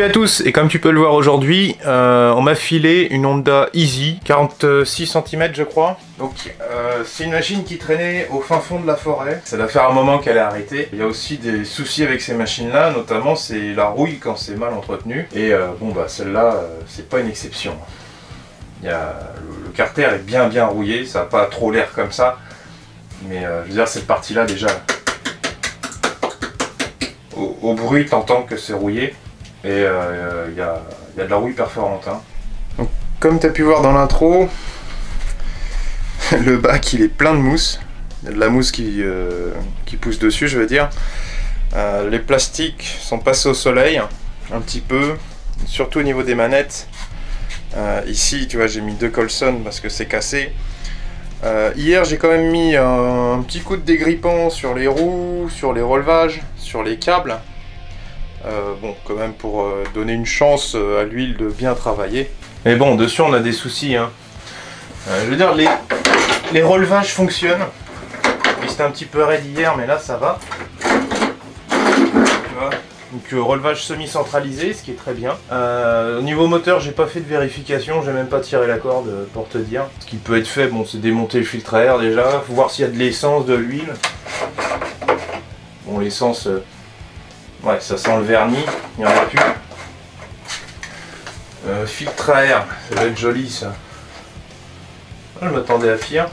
Salut à tous, et comme tu peux le voir aujourd'hui, on m'a filé une Honda Easy, 46 cm je crois. Donc c'est une machine qui traînait au fin fond de la forêt. Ça doit faire un moment qu'elle est arrêtée. Il y a aussi des soucis avec ces machines là, notamment c'est la rouille quand c'est mal entretenu. Et bon bah celle-là c'est pas une exception. Le carter est bien rouillé, ça n'a pas trop l'air comme ça. Mais je veux dire cette partie là déjà, au bruit t'entends que c'est rouillé. Et il y a de la rouille perforante. Hein. Donc, comme tu as pu voir dans l'intro, le bac il est plein de mousse. Il y a de la mousse qui pousse dessus, je veux dire. Les plastiques sont passés au soleil un petit peu, surtout au niveau des manettes. Ici, tu vois, j'ai mis 2 Colson parce que c'est cassé. Hier, j'ai quand même mis un petit coup de dégrippant sur les roues, sur les relevages, sur les câbles. Bon, quand même pour donner une chance à l'huile de bien travailler. Mais bon, dessus on a des soucis. Hein. Je veux dire, les relevages fonctionnent. C'était un petit peu raide hier, mais là ça va. Tu vois. Donc relevage semi-centralisé, ce qui est très bien. Au niveau moteur, j'ai pas fait de vérification, j'ai même pas tiré la corde pour te dire. Ce qui peut être fait, bon, c'est démonter le filtre à air déjà. Faut voir s'il y a de l'essence, de l'huile. Bon, l'essence... ouais, ça sent le vernis, il n'y en a plus. Filtre à air, ça va être joli ça. Je m'attendais à pire.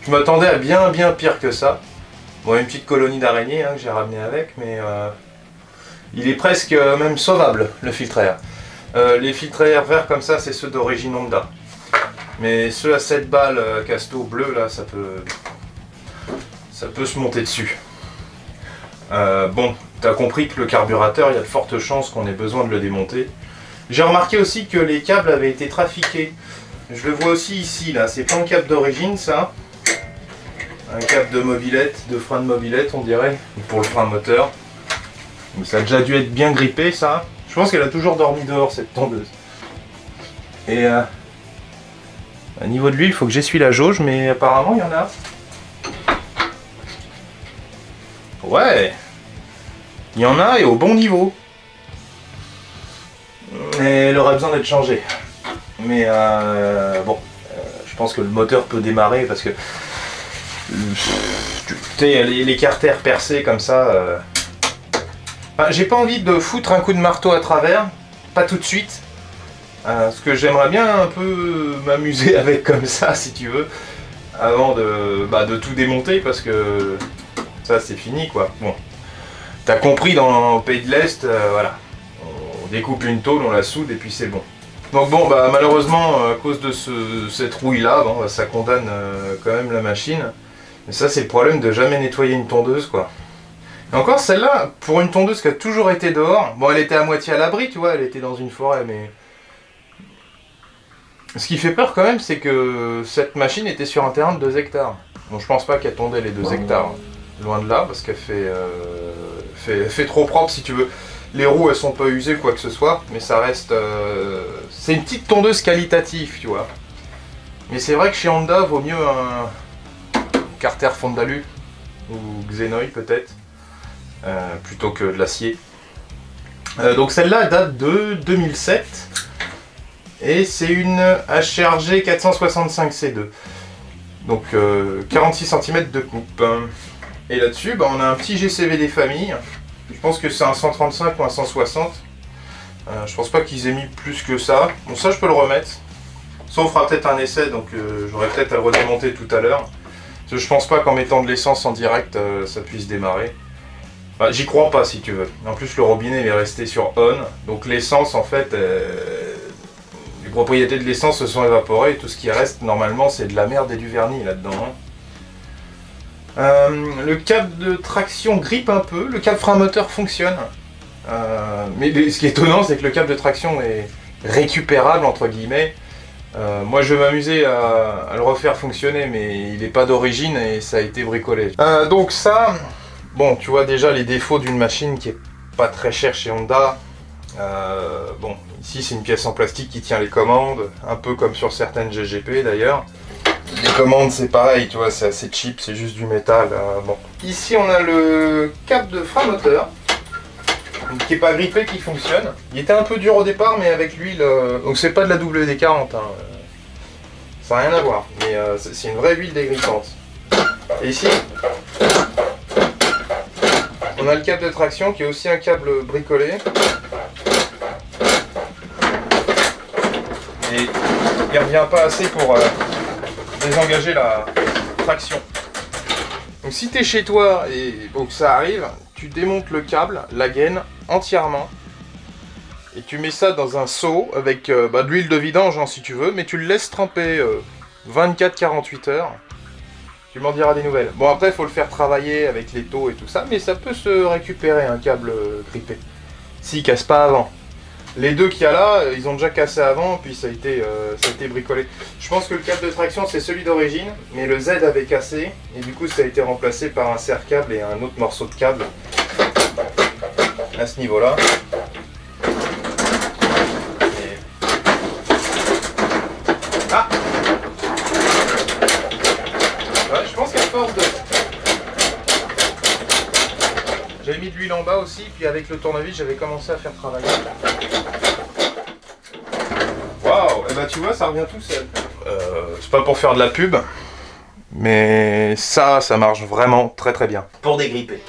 Je m'attendais à bien pire que ça. Bon, une petite colonie d'araignées hein, que j'ai ramené avec, mais il est presque même sauvable le filtre à air. Les filtres à air verts comme ça, c'est ceux d'origine Honda. Mais ceux à 7 balles Casto bleu, là, ça peut se monter dessus. Bon, tu as compris que le carburateur, il y a de fortes chances qu'on ait besoin de le démonter. J'ai remarqué aussi que les câbles avaient été trafiqués. Je le vois aussi ici, là, c'est pas un câble d'origine ça. Un câble de mobilette, de frein de mobilette on dirait, pour le frein moteur. Mais ça a déjà dû être bien grippé ça. Je pense qu'elle a toujours dormi dehors cette tondeuse. Et à niveau de l'huile, il faut que j'essuie la jauge, mais apparemment il y en a. Ouais! Il y en a et au bon niveau. Et elle aurait besoin d'être changée. Mais bon, je pense que le moteur peut démarrer parce que tu sais, les carters percés comme ça. Enfin, j'ai pas envie de foutre un coup de marteau à travers, pas tout de suite. Parce que j'aimerais bien un peu m'amuser avec comme ça, si tu veux, avant de tout démonter parce que ça c'est fini quoi. Bon. T'as compris, dans le pays de l'Est, voilà, on découpe une tôle, on la soude et puis c'est bon. Donc bon, bah malheureusement, à cause de cette rouille-là, bon, bah, ça condamne quand même la machine. Mais ça, c'est le problème de jamais nettoyer une tondeuse, quoi. Et encore, celle-là, pour une tondeuse qui a toujours été dehors, bon, elle était à moitié à l'abri, tu vois, elle était dans une forêt, mais... Ce qui fait peur quand même, c'est que cette machine était sur un terrain de 2 hectares. Bon, je pense pas qu'elle tondait les 2 hectares. Loin de là, parce qu'elle fait trop propre si tu veux. Les roues elles sont pas usées ou quoi que ce soit, mais ça reste... c'est une petite tondeuse qualitative, tu vois. Mais c'est vrai que chez Honda, vaut mieux un carter Fondalu, ou Xenoy peut-être, plutôt que de l'acier. Donc celle-là date de 2007, et c'est une HRG 465C2. Donc 46 cm de coupe. Et là-dessus, bah, on a un petit GCV des familles. Je pense que c'est un 135 ou un 160. Je pense pas qu'ils aient mis plus que ça. Bon, ça, je peux le remettre. Ça, on fera peut-être un essai, donc j'aurai peut-être à le redémonter tout à l'heure. Je pense pas qu'en mettant de l'essence en direct, ça puisse démarrer. Enfin, j'y crois pas, si tu veux. En plus, le robinet il est resté sur on. Donc l'essence, en fait, les propriétés de l'essence se sont évaporées. Et tout ce qui reste, normalement, c'est de la merde et du vernis là-dedans. Hein. Le câble de traction grippe un peu, le câble frein moteur fonctionne. Mais ce qui est étonnant, c'est que le câble de traction est récupérable, entre guillemets. Moi je vais m'amuser à le refaire fonctionner, mais il n'est pas d'origine et ça a été bricolé. Donc ça, bon, tu vois déjà les défauts d'une machine qui est pas très chère chez Honda. Bon, ici c'est une pièce en plastique qui tient les commandes, un peu comme sur certaines GGP d'ailleurs. Les commandes c'est pareil, tu vois, c'est assez cheap, c'est juste du métal. Bon. Ici on a le câble de frein moteur. qui est pas grippé, qui fonctionne. Il était un peu dur au départ, mais avec l'huile, donc c'est pas de la WD-40, hein. Ça n'a rien à voir, mais c'est une vraie huile dégrippante. Et ici, on a le câble de traction qui est aussi un câble bricolé. Et il ne revient pas assez pour désengager la traction. Donc si tu es chez toi et bon, que ça arrive, tu démontes le câble, la gaine, entièrement. Et tu mets ça dans un seau avec de l'huile de vidange hein, si tu veux, mais tu le laisses tremper 24-48 heures. Tu m'en diras des nouvelles. Bon après il faut le faire travailler avec les taux et tout ça, mais ça peut se récupérer un câble grippé. S'il casse pas avant. Les deux qu'il y a là, ils ont déjà cassé avant, puis ça a été bricolé. Je pense que le câble de traction c'est celui d'origine, mais le Z avait cassé, et du coup ça a été remplacé par un serre-câble et un autre morceau de câble à ce niveau-là. Ah ouais, je pense qu'à force de... J'avais mis de l'huile en bas aussi, puis avec le tournevis, j'avais commencé à faire travailler. Waouh, et bah tu vois, ça revient tout seul. C'est pas pour faire de la pub, mais ça marche vraiment très très bien. Pour dégripper.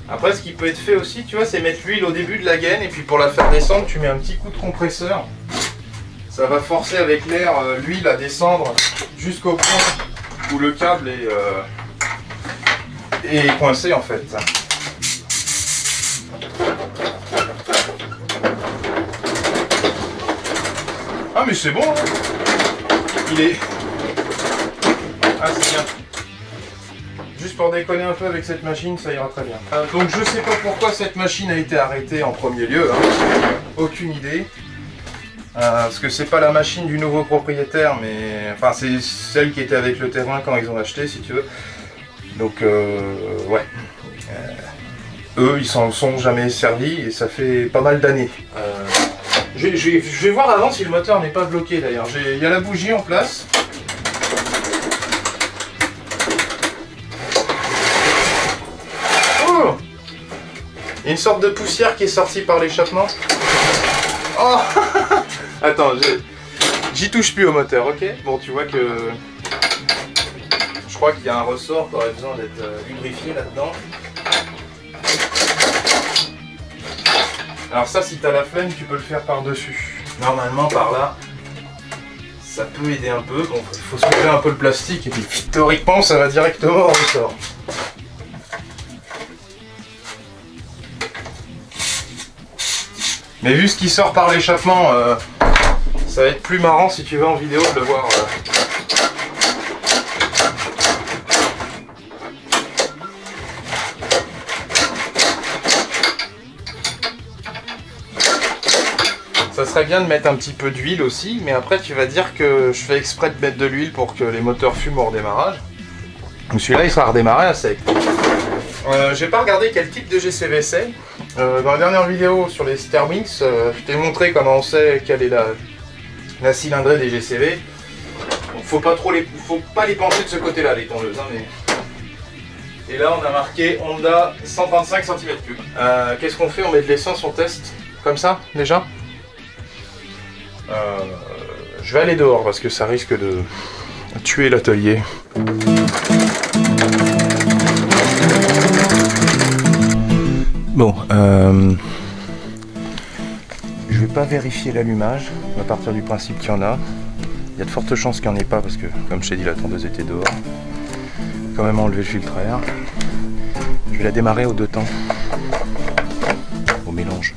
Après, ce qui peut être fait aussi, tu vois, c'est mettre l'huile au début de la gaine, et puis pour la faire descendre, tu mets un petit coup de compresseur. Ça va forcer avec l'air l'huile à descendre jusqu'au point où le câble est coincé en fait. Ah mais c'est bon hein. Il est... Ah c'est bien. Juste pour déconner un peu avec cette machine, ça ira très bien. Donc je sais pas pourquoi cette machine a été arrêtée en premier lieu, hein. Aucune idée. Parce que c'est pas la machine du nouveau propriétaire, mais enfin c'est celle qui était avec le terrain quand ils ont acheté, si tu veux. Donc ouais, eux ils s'en sont jamais servis et ça fait pas mal d'années. Je vais voir avant si le moteur n'est pas bloqué d'ailleurs. Il y a la bougie en place. Oh, il y a une sorte de poussière qui est sortie par l'échappement. Oh attends, j'y touche plus au moteur, ok? Bon, tu vois que... Je crois qu'il y a un ressort qui aurait besoin d'être lubrifié là-dedans. Alors ça, si tu as la flemme, tu peux le faire par-dessus. Normalement, par là, ça peut aider un peu. Bon, il faut soulever un peu le plastique et puis théoriquement, ça va directement au ressort. Mais vu ce qui sort par l'échappement, ça va être plus marrant si tu veux en vidéo de le voir. Ça serait bien de mettre un petit peu d'huile aussi, mais après tu vas dire que je fais exprès de mettre de l'huile pour que les moteurs fument au redémarrage. Donc celui-là il sera redémarré à sec. J'ai pas regardé quel type de GCV c'est. Dans la dernière vidéo sur les Sterwings, je t'ai montré comment on sait quelle est la cylindrée des GCV. Donc, faut pas les pencher de ce côté-là, les tondeuses. Hein, mais... Et là, on a marqué Honda 135 cm3. Qu'est-ce qu'on fait? On met de l'essence, on teste comme ça déjà. Je vais aller dehors parce que ça risque de tuer l'atelier. Bon, je vais pas vérifier l'allumage, à partir du principe qu'il y en a. Il y a de fortes chances qu'il n'y en ait pas parce que, comme je t'ai dit, la tondeuse était dehors. Je vais quand même enlever le filtre à air. Je vais la démarrer aux deux temps, au mélange.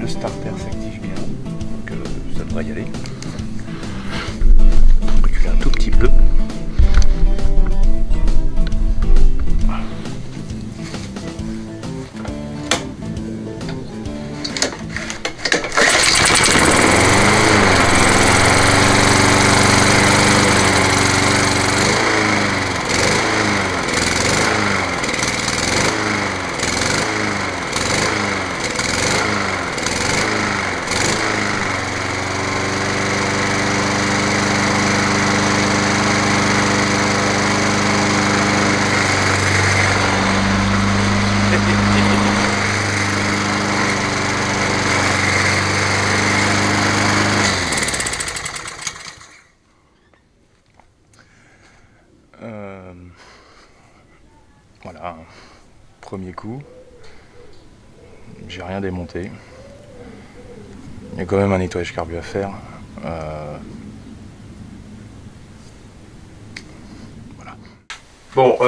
Le starter s'active bien, donc ça devrait y aller. On va reculer un tout petit peu. Voilà, premier coup. J'ai rien démonté. Il y a quand même un nettoyage carbu à faire. Voilà. Bon,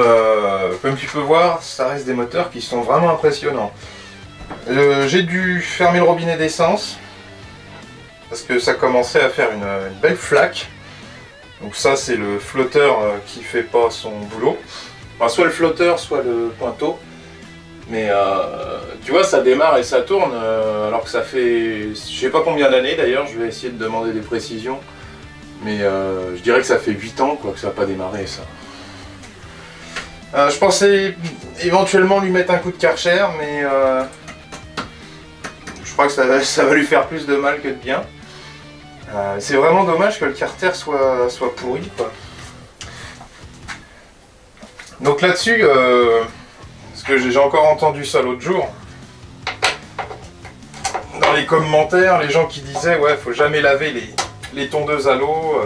comme tu peux voir, ça reste des moteurs qui sont vraiment impressionnants. J'ai dû fermer le robinet d'essence parce que ça commençait à faire une belle flaque. Donc ça, c'est le flotteur qui fait pas son boulot. Enfin, soit le flotteur, soit le pointeau. Mais tu vois, ça démarre et ça tourne alors que ça fait, je sais pas combien d'années d'ailleurs, je vais essayer de demander des précisions. Mais je dirais que ça fait 8 ans quoi, que ça n'a pas démarré ça. Je pensais éventuellement lui mettre un coup de Karcher, mais je crois que ça va lui faire plus de mal que de bien. C'est vraiment dommage que le carter soit pourri quoi. Donc là-dessus, parce que j'ai encore entendu ça l'autre jour, dans les commentaires, les gens qui disaient ouais, faut jamais laver les tondeuses à l'eau,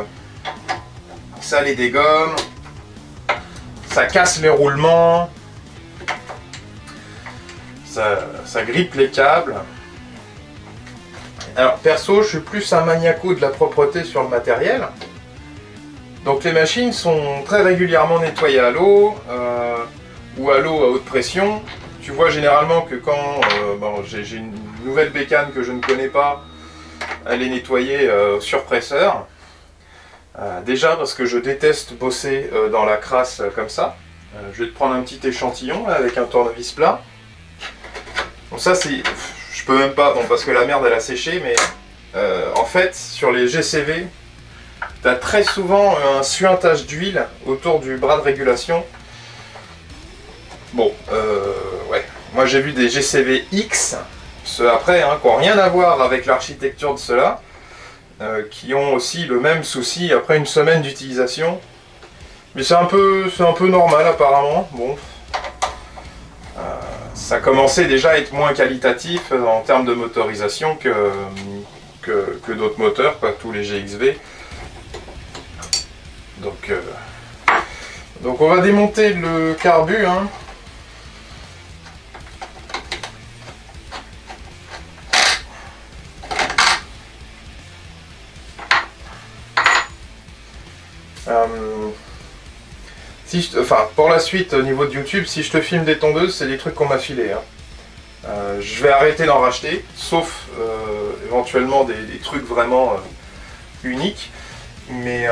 ça les dégomme, ça casse les roulements, ça grippe les câbles. Alors perso, je suis plus un maniaco de la propreté sur le matériel. Donc les machines sont très régulièrement nettoyées à l'eau ou à l'eau à haute pression. Tu vois généralement que quand j'ai une nouvelle bécane que je ne connais pas, elle est nettoyée au surpresseur. Déjà parce que je déteste bosser dans la crasse comme ça. Je vais te prendre un petit échantillon là, avec un tournevis plat. Donc ça c'est... Je peux même pas, bon parce que la merde elle a séché, mais en fait sur les GCV, tu as très souvent un suintage d'huile autour du bras de régulation. Bon, ouais, moi j'ai vu des GCV X, ceux après, qui n'ont rien à voir avec l'architecture de ceux-là, qui ont aussi le même souci après une semaine d'utilisation. Mais c'est un peu normal apparemment. Bon. Ça commençait déjà à être moins qualitatif en termes de motorisation que d'autres moteurs, quoi, tous les GXV. Donc on va démonter le carbu. Hein. Pour la suite au niveau de YouTube, si je te filme des tondeuses, c'est des trucs qu'on m'a filé. Hein. Je vais arrêter d'en racheter, sauf éventuellement des trucs vraiment uniques. Mais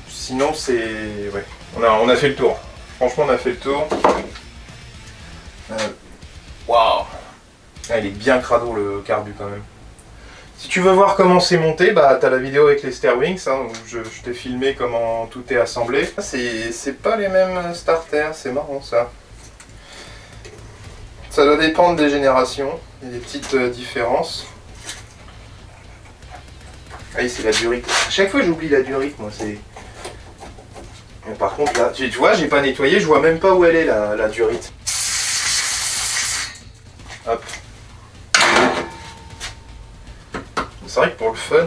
sinon, c'est... Ouais, on a fait le tour. Franchement, on a fait le tour. Waouh! Il est bien crado le carbu quand même. Si tu veux voir comment c'est monté, bah t'as la vidéo avec les Stairwings, hein, où je t'ai filmé comment tout est assemblé. C'est pas les mêmes starters, c'est marrant ça. Ça doit dépendre des générations, il y a des petites différences. Ah oui, c'est la durite. À chaque fois j'oublie la durite, moi c'est... Par contre là, tu vois, j'ai pas nettoyé, je vois même pas où elle est la durite. Hop. C'est vrai que pour le fun,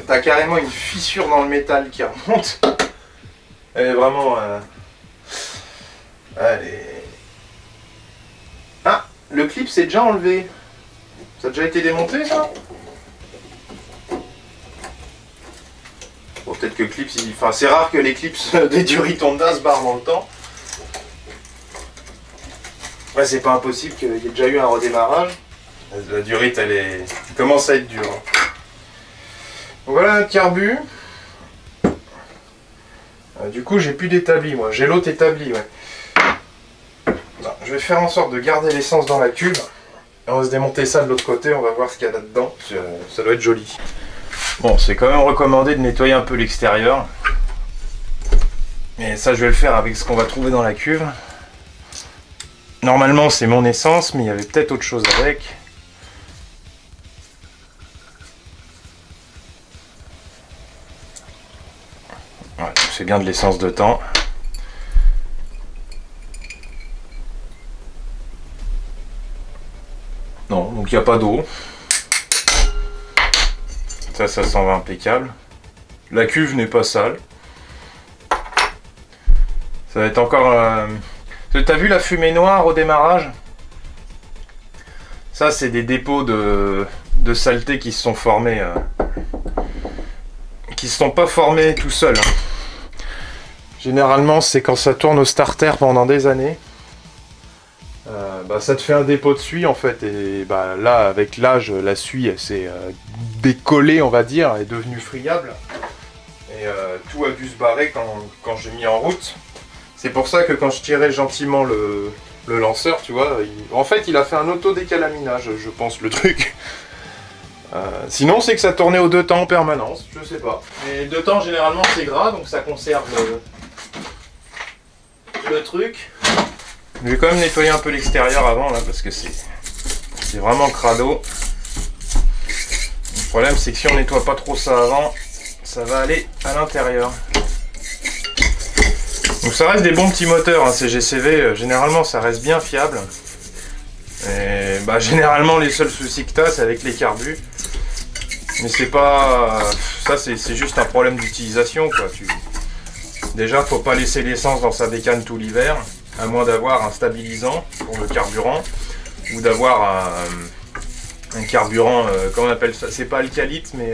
t'as carrément une fissure dans le métal qui remonte. Elle est vraiment... Ah, le clip s'est déjà enlevé. Ça a déjà été démonté ça? Bon, peut-être que le clip... Enfin, c'est rare que les clips des Durit Honda se barrent dans le temps. Ouais, c'est pas impossible qu'il y ait déjà eu un redémarrage. La durite, elle commence à être dure. Donc voilà le carbu. Du coup, j'ai plus d'établi, moi. J'ai l'autre établi, ouais. Non, je vais faire en sorte de garder l'essence dans la cuve. Et on va se démonter ça de l'autre côté. On va voir ce qu'il y a là-dedans. Ça doit être joli. Bon, c'est quand même recommandé de nettoyer un peu l'extérieur. Et ça, je vais le faire avec ce qu'on va trouver dans la cuve. Normalement, c'est mon essence, mais il y avait peut-être autre chose avec. Ouais, c'est bien de l'essence de temps. Non, donc il n'y a pas d'eau. Ça s'en va impeccable. La cuve n'est pas sale. Ça va être encore... T'as vu la fumée noire au démarrage? Ça, c'est des dépôts de saleté qui se sont formés. Qui se sont pas formés tout seuls. Généralement, c'est quand ça tourne au starter pendant des années. Ça te fait un dépôt de suie en fait. Et là, avec l'âge, la suie s'est décollée, on va dire, est devenue friable. Et tout a dû se barrer quand j'ai mis en route. C'est pour ça que quand je tirais gentiment le lanceur, tu vois, en fait il a fait un auto-décalaminage, je pense, le truc. Sinon c'est que ça tournait aux 2 temps en permanence, je sais pas. Mais 2 temps généralement c'est gras, donc ça conserve le truc. Je vais quand même nettoyer un peu l'extérieur avant là, parce que c'est vraiment crado. Le problème c'est que si on nettoie pas trop ça avant, ça va aller à l'intérieur. Donc ça reste des bons petits moteurs, hein, ces GCV, généralement ça reste bien fiable. Et généralement les seuls soucis que t'as c'est avec les carbus. Mais c'est pas... ça c'est juste un problème d'utilisation quoi. Déjà faut pas laisser l'essence dans sa bécane tout l'hiver, à moins d'avoir un stabilisant pour le carburant, ou d'avoir un carburant, comment on appelle ça, c'est pas alcalite mais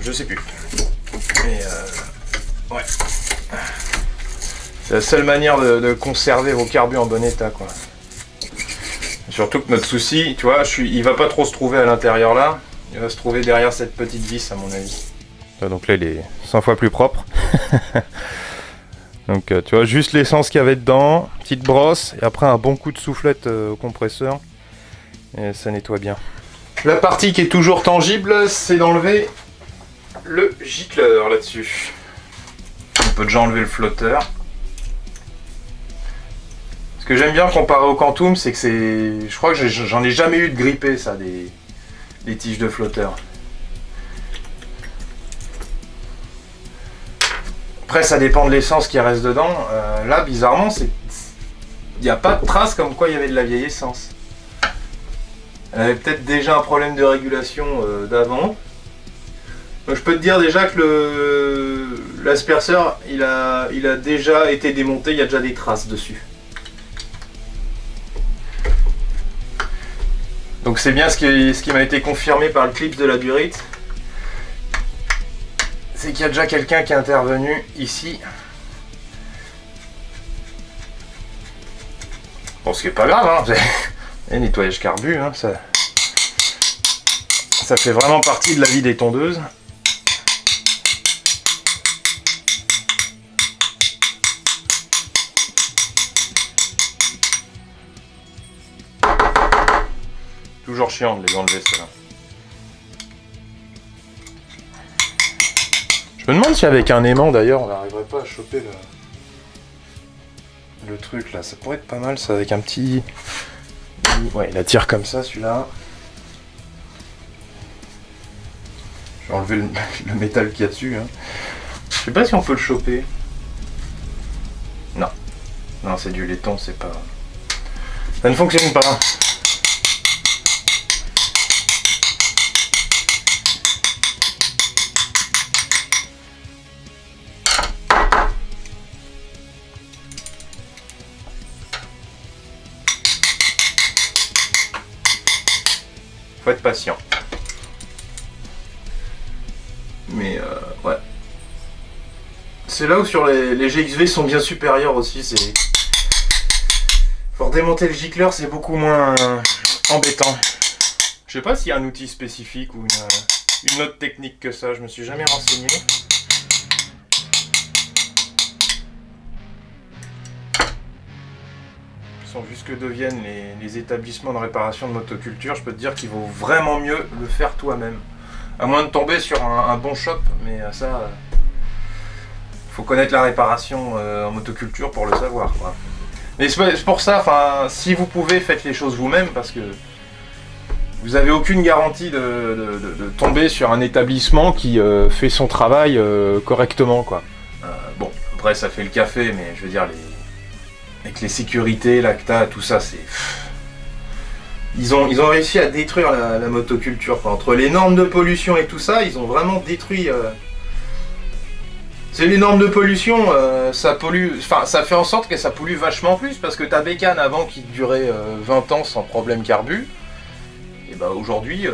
je sais plus. Mais ouais. C'est la seule manière de conserver vos carbus en bon état quoi. Surtout que notre souci, tu vois, il va pas trop se trouver à l'intérieur là, il va se trouver derrière cette petite vis à mon avis. Donc là il est 100 fois plus propre. Donc tu vois, juste l'essence qu'il y avait dedans, petite brosse, et après un bon coup de soufflette au compresseur, et ça nettoie bien. La partie qui est toujours tangible, c'est d'enlever le gicleur là-dessus. On peut déjà enlever le flotteur. Ce que j'aime bien comparé au Quantum, c'est que c'est... Je crois que j'en ai jamais eu de grippé, ça, des tiges de flotteur. Après, ça dépend de l'essence qui reste dedans. Là, bizarrement, il n'y a pas de trace comme quoi il y avait de la vieille essence. Elle avait peut-être déjà un problème de régulation d'avant. Je peux te dire déjà que l'asperceur, il a déjà été démonté, il y a déjà des traces dessus. Donc c'est bien ce qui m'a été confirmé par le clip de la Durite. C'est qu'il y a déjà quelqu'un qui est intervenu ici. Bon, ce qui est pas grave, hein. Et nettoyage carbu, hein, ça fait vraiment partie de la vie des tondeuses. Toujours chiant de les enlever, ceux-là. Je me demande si avec un aimant d'ailleurs on n'arriverait pas à choper le truc là. Ça pourrait être pas mal ça avec un petit... Ouais, il attire comme ça celui-là. Je vais enlever le métal qu'il y a dessus. Hein. Je sais pas si on peut le choper. Non. Non, c'est du laiton, c'est pas... Ça ne fonctionne pas. Faut être patient. Mais ouais. C'est là où sur les GXV sont bien supérieurs aussi. Pour démonter le gicleur, c'est beaucoup moins embêtant. Je sais pas s'il y a un outil spécifique ou une autre technique que ça. Je me suis jamais renseigné. Vu ce que deviennent les établissements de réparation de motoculture, je peux te dire qu'il vaut vraiment mieux le faire toi-même. À moins de tomber sur un bon shop, mais ça, faut connaître la réparation en motoculture pour le savoir, quoi. Mais c'est pour ça, enfin, si vous pouvez, faites les choses vous-même, parce que vous n'avez aucune garantie de tomber sur un établissement qui fait son travail correctement, quoi. Bon, après ça fait le café, mais je veux dire, avec les sécurités, l'ACTA, tout ça, c'est... Ils ont réussi à détruire la motoculture, quoi. Entre les normes de pollution et tout ça, ils ont vraiment détruit C'est les normes de pollution, ça pollue, enfin ça fait en sorte que ça pollue vachement plus parce que ta bécane avant qui durait 20 ans sans problème carbu, et bah aujourd'hui,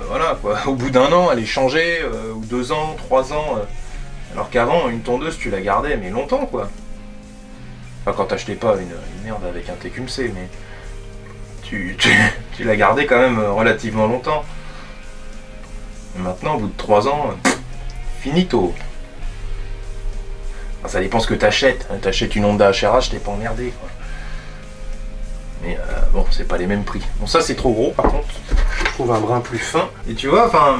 voilà quoi, au bout d'un an elle est changée, ou 2 ans, 3 ans, alors qu'avant une tondeuse tu la gardais mais longtemps quoi. Enfin quand t'achetais pas une merde avec un TQMC, mais tu la gardais quand même relativement longtemps. Et maintenant au bout de 3 ans, finito. Enfin, ça dépend ce que t'achètes. T'achètes une Honda HRH, t'es pas emmerdé quoi. Mais bon, c'est pas les mêmes prix. Bon, ça c'est trop gros par contre. Je trouve un brin plus fin. Et tu vois, enfin,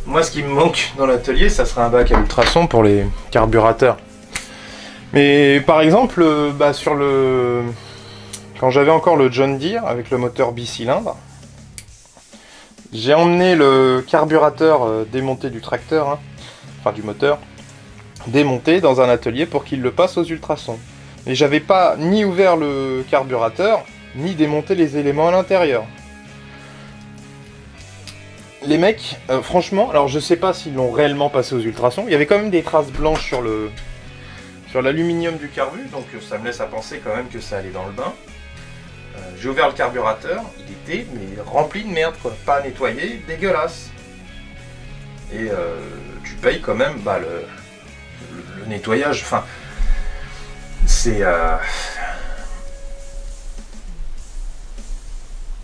moi ce qui me manque dans l'atelier, ça serait un bac à ultrasons pour les carburateurs. Mais par exemple, bah, sur le. Quand j'avais encore le John Deere avec le moteur bicylindre, j'ai emmené le carburateur démonté du tracteur, hein, enfin du moteur, démonté dans un atelier pour qu'il le passe aux ultrasons. Et j'avais pas ni ouvert le carburateur, ni démonté les éléments à l'intérieur. Les mecs, franchement, alors je sais pas s'ils l'ont réellement passé aux ultrasons, il y avait quand même des traces blanches sur l'aluminium du carbu, donc ça me laisse à penser quand même que ça allait dans le bain. J'ai ouvert le carburateur, il était mais rempli de merde quoi, pas nettoyé, dégueulasse. Et tu payes quand même bah, le nettoyage, enfin c'est de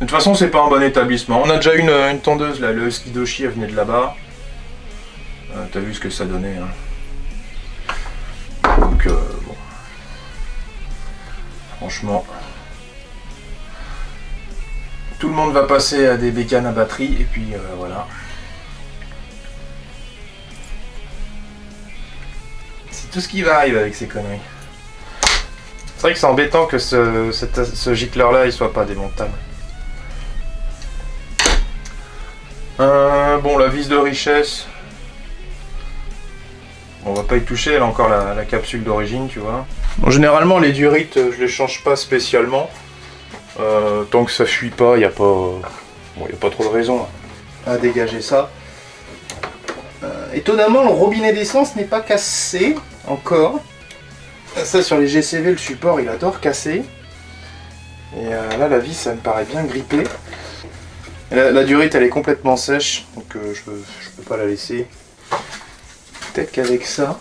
toute façon c'est pas un bon établissement. On a déjà une tondeuse là, le Skidoshi elle venait de là-bas, t'as vu ce que ça donnait hein. Donc bon, franchement tout le monde va passer à des bécanes à batterie et puis voilà. C'est tout ce qui va arriver avec ces conneries. C'est vrai que c'est embêtant que ce gicleur là il soit pas démontable. Bon, la vis de richesse, on va pas y toucher, elle a encore la capsule d'origine, tu vois. Bon, généralement les durites je les change pas spécialement. Tant que ça fuit pas, il n'y a pas, bon, y a pas trop de raison à dégager ça. Étonnamment, le robinet d'essence n'est pas cassé encore. Ça sur les GCV, le support il adore casser. Et là la vis ça me paraît bien grippée. La durite elle est complètement sèche, donc je peux pas la laisser. Peut-être qu'avec ça,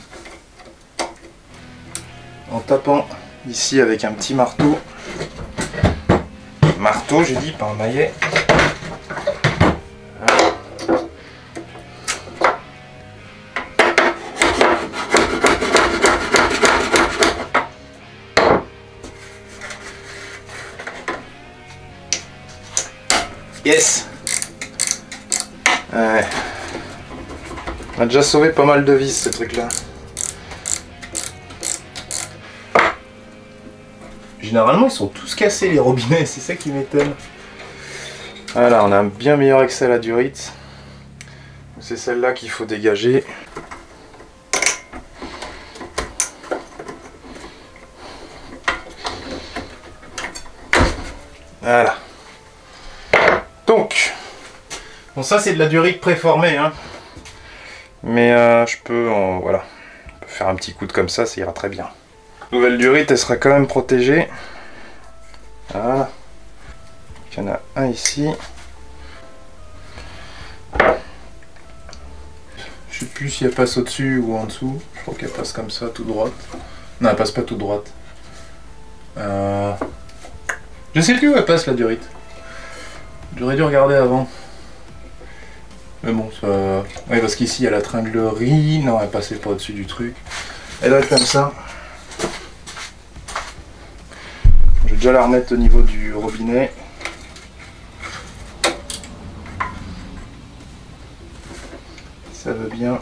en tapant ici avec un petit marteau, j'ai dit, pas un maillet. Yes. Ouais. On a déjà sauvé pas mal de vis ce truc là. Généralement ils sont tous cassés les robinets, c'est ça qui m'étonne. Voilà, on a un bien meilleur accès à la durite. C'est celle-là qu'il faut dégager. Voilà. Donc, bon ça c'est de la durite préformée, hein. Mais je peux, voilà, on peut faire un petit coup de comme ça ira très bien. Nouvelle durite, elle sera quand même protégée. Voilà. Il y en a un ici. Je sais plus si elle passe au-dessus ou en dessous. Je crois qu'elle passe comme ça, tout droite. Non, elle passe pas tout droite. Je sais plus où elle passe la durite. J'aurais dû regarder avant. Mais bon, ça... Ouais, parce qu'ici il y a la tringlerie. Non, elle passait pas au-dessus du truc. Elle doit être comme ça. Je vais déjà la remettre au niveau du robinet. Ça va bien.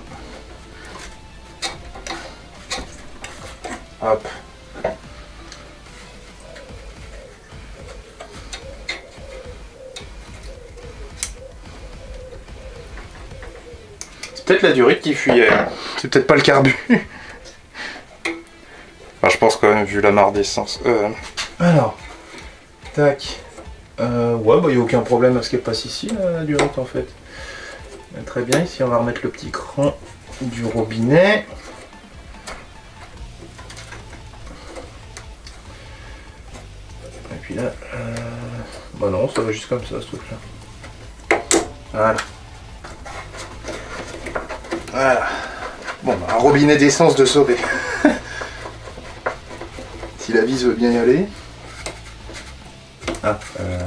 Hop. C'est peut-être la durite qui fuyait. C'est peut-être pas le carbu. Enfin, je pense quand même, vu la mare d'essence. Alors, tac. Ouais, bah il n'y a aucun problème à ce qu'elle passe ici, la durite en fait. Très bien, ici on va remettre le petit cran du robinet. puis là, bah non, ça va juste comme ça ce truc là. Voilà. Voilà. Bon, bah, un robinet d'essence de sauver. Si la vis veut bien y aller. Ah, ouais.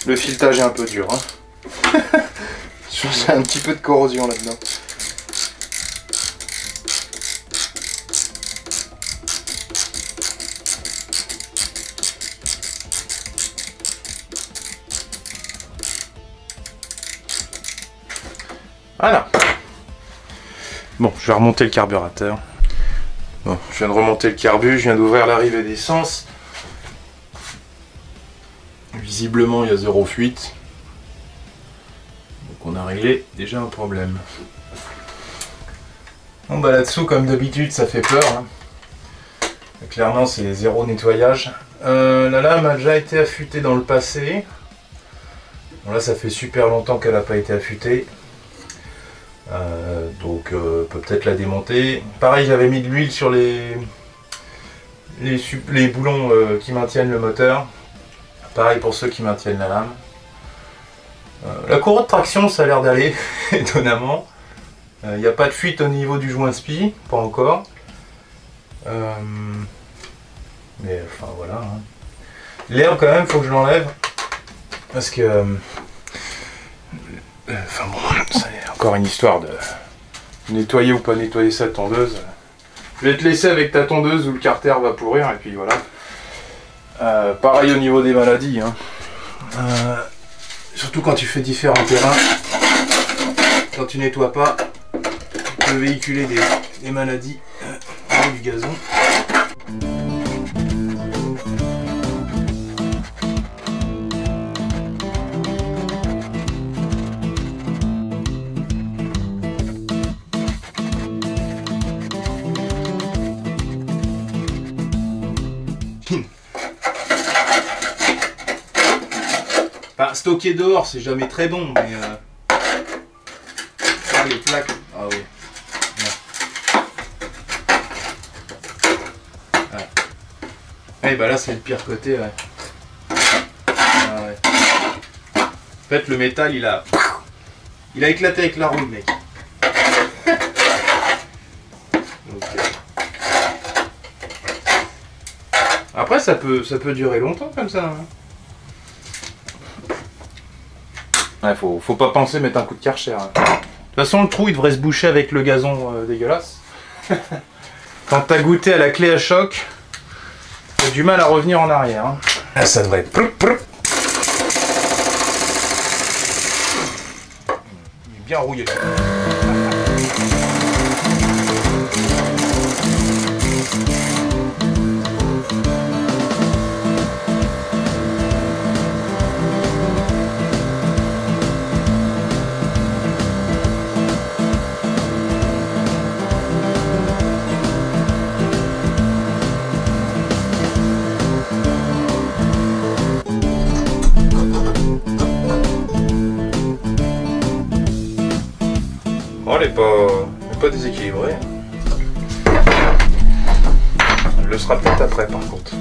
Le filetage est un peu dur, hein. Je sens un petit peu de corrosion là-dedans. Voilà. Bon, je vais remonter le carburateur. Bon, je viens de remonter le carbu, je viens d'ouvrir l'arrivée d'essence. Visiblement, il y a zéro fuite. Donc on a réglé déjà un problème. Bon bah là-dessous, comme d'habitude, ça fait peur. Hein. Clairement, c'est zéro nettoyage. La lame a déjà été affûtée dans le passé. Bon, là, ça fait super longtemps qu'elle n'a pas été affûtée. Donc peut-être la démonter. Pareil, j'avais mis de l'huile sur les boulons qui maintiennent le moteur. Pareil pour ceux qui maintiennent la lame. La courroie de traction, ça a l'air d'aller, étonnamment. Il n'y a pas de fuite au niveau du joint spi, pas encore. Mais enfin voilà. Hein. L'herbe quand même, faut que je l'enlève. Parce que... enfin bon, c'est encore une histoire de nettoyer ou pas nettoyer sa tondeuse. Je vais te laisser avec ta tondeuse où le carter va pourrir et puis voilà. Pareil au niveau des maladies. Hein. Surtout quand tu fais différents terrains. Quand tu nettoies pas, tu peux véhiculer des maladies avec du gazon. Enfin, stocker dehors, c'est jamais très bon, mais ah, les plaques, ah oui. Ouais. Ouais, bah là c'est le pire côté, ouais. Ah, ouais. En fait, le métal, il a éclaté avec la roue, mec. Donc, après, ça peut durer longtemps comme ça. Hein. Ouais, faut pas penser mettre un coup de karcher. Hein. De toute façon, le trou il devrait se boucher avec le gazon dégueulasse. Quand t'as goûté à la clé à choc, t'as du mal à revenir en arrière. Hein. Là, ça devrait être... Il est bien rouillé. Elle n'est pas déséquilibrée. Elle le sera peut-être après par contre.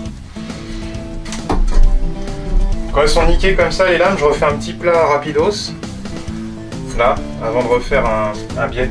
Quand elles sont niquées comme ça les lames, je refais un petit plat rapidos. Là, avant de refaire un biais.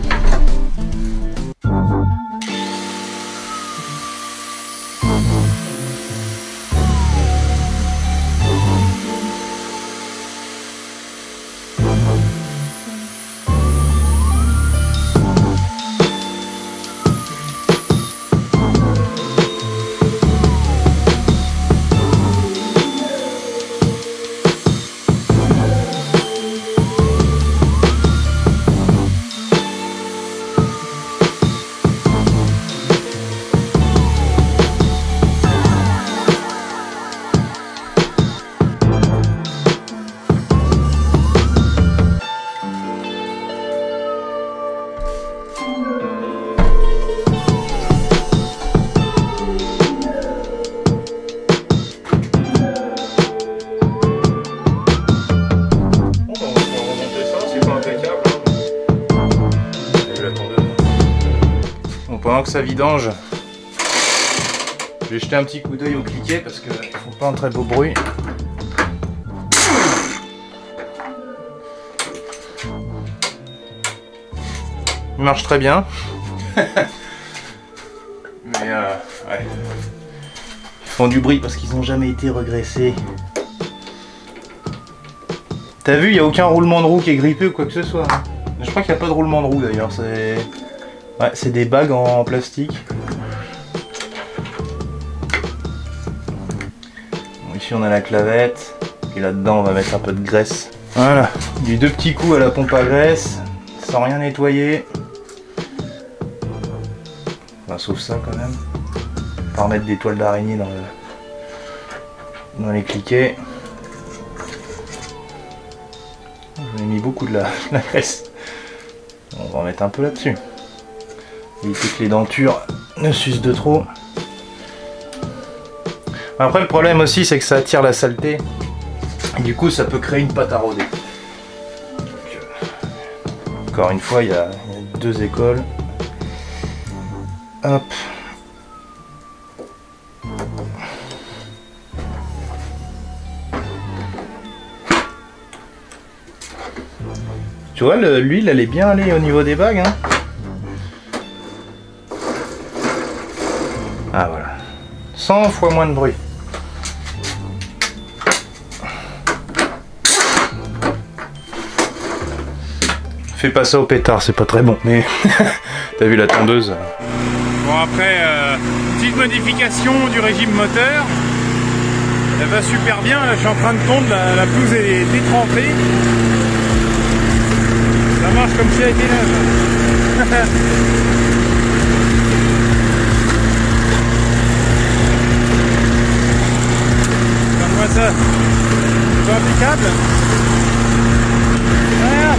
pendant que ça vidange, je vais jeter un petit coup d'œil au cliquet parce qu'ils font pas un très beau bruit. Il marche très bien. Mais ouais. Ils font du bruit parce qu'ils n'ont jamais été regraissés. T'as vu, il n'y a aucun roulement de roue qui est grippé ou quoi que ce soit. Hein. Je crois qu'il n'y a pas de roulement de roue d'ailleurs. C'est des bagues en plastique. Bon, ici on a la clavette. Et là-dedans on va mettre un peu de graisse. Voilà, du 2 petits coups à la pompe à graisse. Sans rien nettoyer. Enfin, sauf ça quand même. Pas remettre des toiles d'araignée dans les cliquets. J'ai mis beaucoup de la graisse. On va en mettre un peu là-dessus. Éviter que les dentures ne s'usent de trop. Après le problème aussi c'est que ça attire la saleté. Et du coup ça peut créer une pâte à rôder. Donc, encore une fois il y a 2 écoles. Hop. Tu vois, l'huile elle est bien allée au niveau des bagues. Hein. Ah voilà. 100 fois moins de bruit. Fais pas ça au pétard, c'est pas très bon. Mais t'as vu la tondeuse? Bon après, petite modification du régime moteur. Elle va super bien, là je suis en train de tondre, la pelouse est détrempée. Ça marche comme si elle était neuve. Regarde-moi ça. C'est pas impeccable. Voilà.